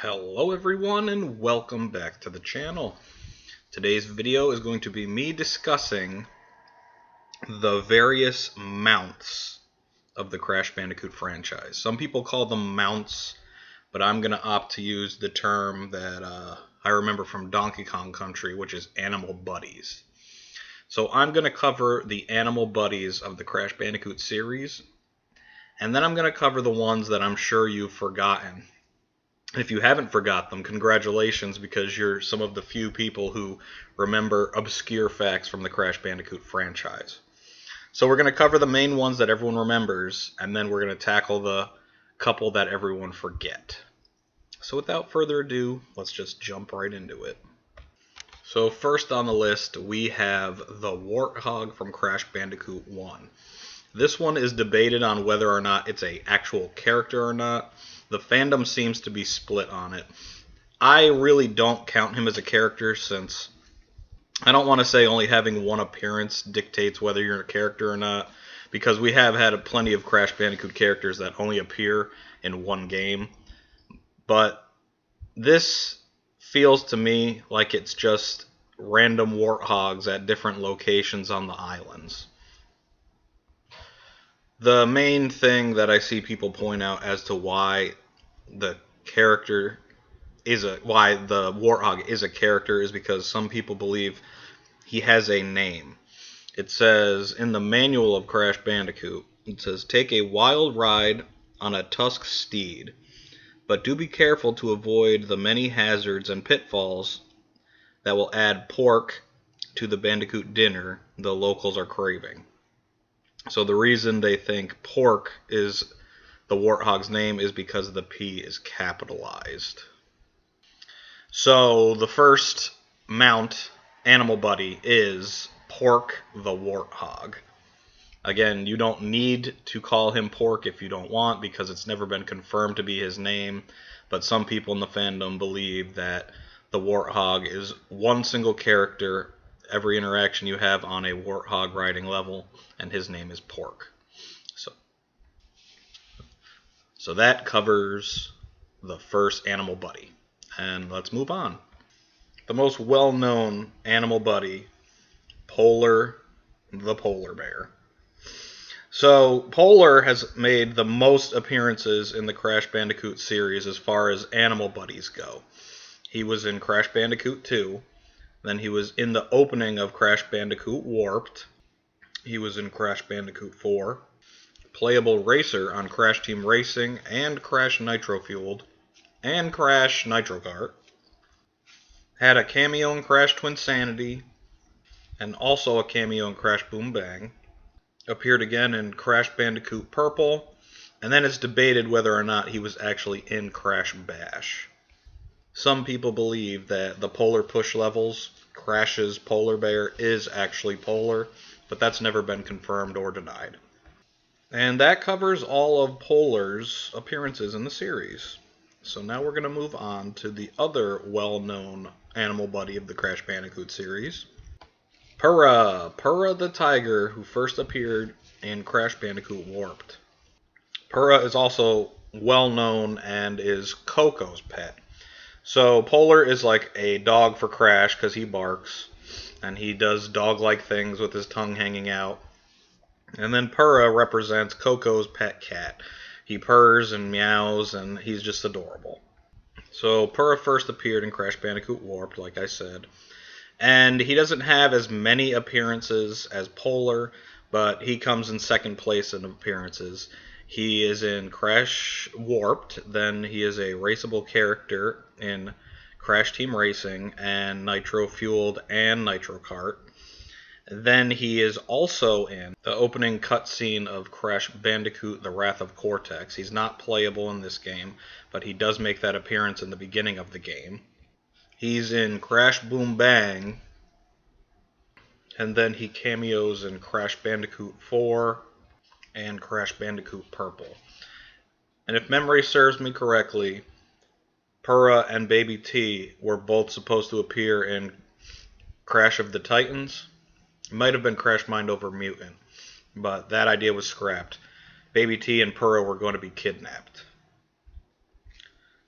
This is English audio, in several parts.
Hello everyone and welcome back to the channel. Today's video is going to be me discussing the various mounts of the Crash Bandicoot franchise. Some people call them mounts, but I'm going to opt to use the term that I remember from Donkey Kong Country, which is animal buddies. So I'm going to cover the animal buddies of the Crash Bandicoot series, and then I'm going to cover the ones that I'm sure you've forgotten. If you haven't forgot them, congratulations, because you're some of the few people who remember obscure facts from the Crash Bandicoot franchise. So we're going to cover the main ones that everyone remembers, and then we're going to tackle the couple that everyone forget. So without further ado, let's just jump right into it. So first on the list, we have the Warthog from Crash Bandicoot 1. This one is debated on whether or not it's an actual character or not. The fandom seems to be split on it. I really don't count him as a character, since I don't want to say only having one appearance dictates whether you're a character or not, because we have had plenty of Crash Bandicoot characters that only appear in one game. But this feels to me like it's just random warthogs at different locations on the islands. The main thing that I see people point out as to why the Warthog is a character is because some people believe he has a name. It says in the manual of Crash Bandicoot, it says, "Take a wild ride on a tusked steed, but do be careful to avoid the many hazards and pitfalls that will add pork to the Bandicoot dinner the locals are craving." So the reason they think pork is the Warthog's name is because the P is capitalized. So the first mount, animal buddy, is Pork the Warthog. Again, you don't need to call him Pork if you don't want, because it's never been confirmed to be his name, but some people in the fandom believe that the Warthog is one single character every interaction you have on a Warthog riding level, and his name is Pork. So that covers the first animal buddy. And let's move on. The most well-known animal buddy, Polar the polar bear. So Polar has made the most appearances in the Crash Bandicoot series as far as animal buddies go. He was in Crash Bandicoot 2. Then he was in the opening of Crash Bandicoot Warped. He was in Crash Bandicoot 4. Playable racer on Crash Team Racing and Crash Nitro Fueled and Crash Nitro Kart. Had a cameo in Crash Twinsanity and also a cameo in Crash Boom Bang. Appeared again in Crash Bandicoot Purple, and then it's debated whether or not he was actually in Crash Bash. Some people believe that the Polar Push levels, Crash's polar bear is actually Polar, but that's never been confirmed or denied. And that covers all of Polar's appearances in the series. So now we're going to move on to the other well-known animal buddy of the Crash Bandicoot series, Purah. Purah the tiger, who first appeared in Crash Bandicoot Warped. Purah is also well-known and is Coco's pet. So Polar is like a dog for Crash because he barks, and he does dog-like things with his tongue hanging out. And then Purah represents Coco's pet cat. He purrs and meows, and he's just adorable. So Purah first appeared in Crash Bandicoot Warped, like I said. And he doesn't have as many appearances as Polar, but he comes in second place in appearances. He is in Crash Warped, then he is a raceable character in Crash Team Racing and Nitro Fueled and Nitro Kart. Then he is also in the opening cutscene of Crash Bandicoot The Wrath of Cortex. He's not playable in this game, but he does make that appearance in the beginning of the game. He's in Crash Boom Bang, and then he cameos in Crash Bandicoot 4 and Crash Bandicoot Purple. And if memory serves me correctly, Purah and Baby T were both supposed to appear in Crash of the Titans. It might have been Crash Mind Over Mutant, but that idea was scrapped. Baby T and Purah were going to be kidnapped.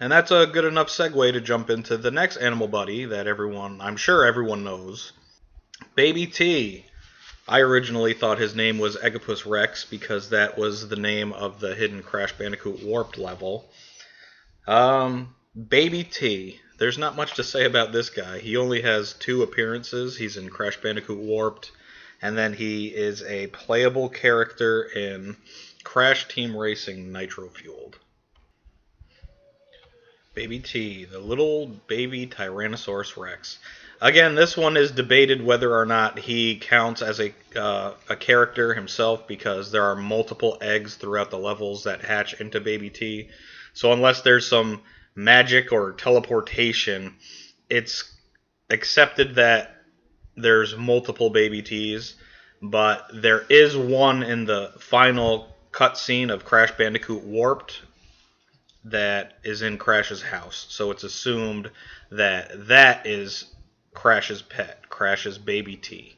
And that's a good enough segue to jump into the next animal buddy that I'm sure everyone knows. Baby T. I originally thought his name was Egopus Rex because that was the name of the hidden Crash Bandicoot Warped level. Baby T. There's not much to say about this guy. He only has 2 appearances. He's in Crash Bandicoot Warped, and then he is a playable character in Crash Team Racing Nitro Fueled. Baby T, the little baby Tyrannosaurus Rex. Again, this one is debated whether or not he counts as a character himself because there are multiple eggs throughout the levels that hatch into Baby T. So unless there's some magic or teleportation, it's accepted that there's multiple Baby T's, but there is one in the final cutscene of Crash Bandicoot Warped that is in Crash's house. So it's assumed that that is Crash's pet, Crash's Baby T.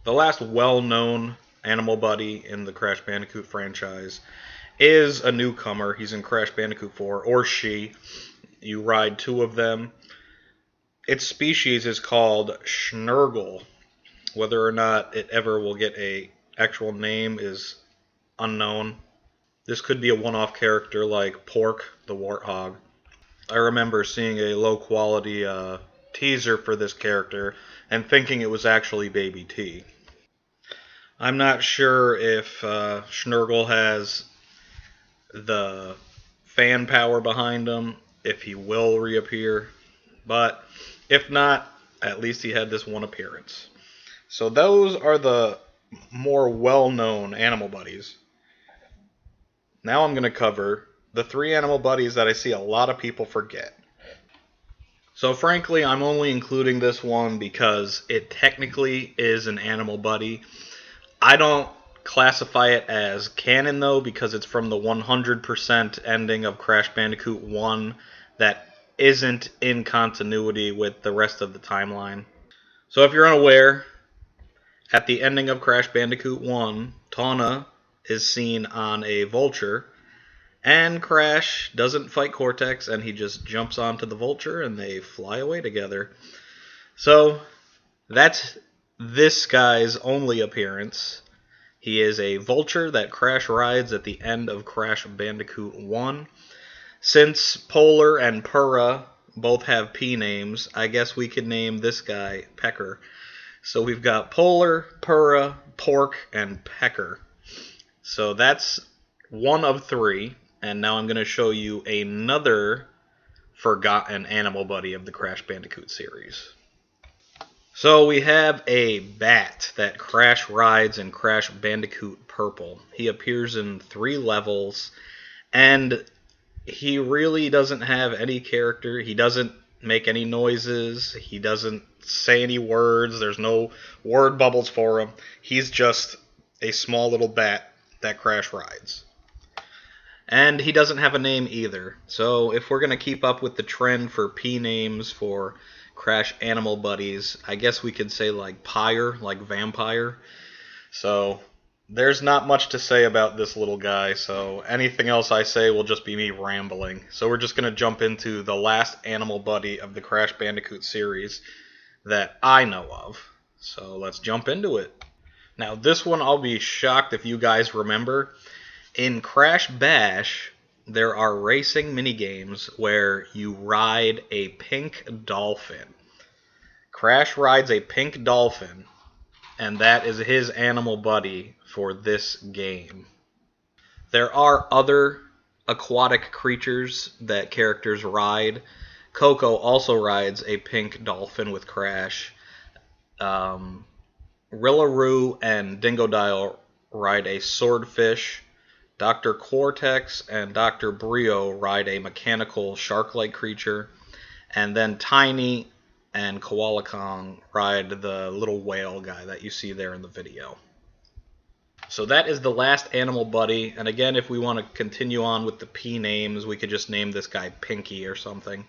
The last well-known animal buddy in the Crash Bandicoot franchise is a newcomer. He's in Crash Bandicoot 4, or she. You ride 2 of them. Its species is called Schnurgle. Whether or not it ever will get an actual name is unknown. This could be a one-off character like Pork, the Warthog. I remember seeing a low-quality teaser for this character and thinking it was actually Baby T. I'm not sure if Schnurgle has the fan power behind him, if he will reappear, but if not, at least he had this one appearance. So those are the more well-known animal buddies. Now I'm going to cover the 3 animal buddies that I see a lot of people forget. So frankly, I'm only including this one because it technically is an animal buddy. I don't classify it as canon though because it's from the 100% ending of Crash Bandicoot 1 that isn't in continuity with the rest of the timeline. So if you're unaware, at the ending of Crash Bandicoot 1, Tawna is seen on a vulture, and Crash doesn't fight Cortex, and he just jumps onto the vulture, and they fly away together. So, that's this guy's only appearance. He is a vulture that Crash rides at the end of Crash Bandicoot 1. Since Polar and Purra both have P names, I guess we could name this guy Pecker. So we've got Polar, Purra, Pork, and Pecker. So that's one of 3, and now I'm going to show you another forgotten animal buddy of the Crash Bandicoot series. So we have a bat that Crash rides in Crash Bandicoot Purple. He appears in 3 levels, and he really doesn't have any character. He doesn't make any noises. He doesn't say any words. There's no word bubbles for him. He's just a small little bat that Crash rides. And he doesn't have a name either. So if we're going to keep up with the trend for P names for Crash animal buddies, I guess we could say like Pyre, like vampire. So there's not much to say about this little guy, so anything else I say will just be me rambling. So we're just going to jump into the last animal buddy of the Crash Bandicoot series that I know of. So let's jump into it. Now this one I'll be shocked if you guys remember. In Crash Bash, there are racing minigames where you ride a pink dolphin. Crash rides a pink dolphin, and that is his animal buddy for this game. There are other aquatic creatures that characters ride. Coco also rides a pink dolphin with Crash. Rillaroo and Dingodile ride a swordfish. Dr. Cortex and Dr. Brio ride a mechanical shark-like creature. And then Tiny and Koala Kong ride the little whale guy that you see there in the video. So that is the last animal buddy. And again, if we want to continue on with the P names, we could just name this guy Pinky or something.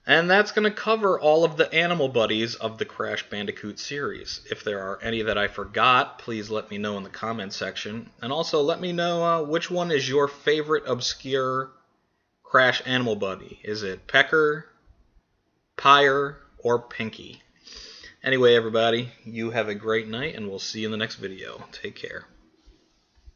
And that's going to cover all of the animal buddies of the Crash Bandicoot series. If there are any that I forgot, please let me know in the comment section. And also let me know which one is your favorite obscure Crash Animal Buddy? Is it Pecker, Pyre, or Pinky? Anyway, everybody, you have a great night, and we'll see you in the next video. Take care.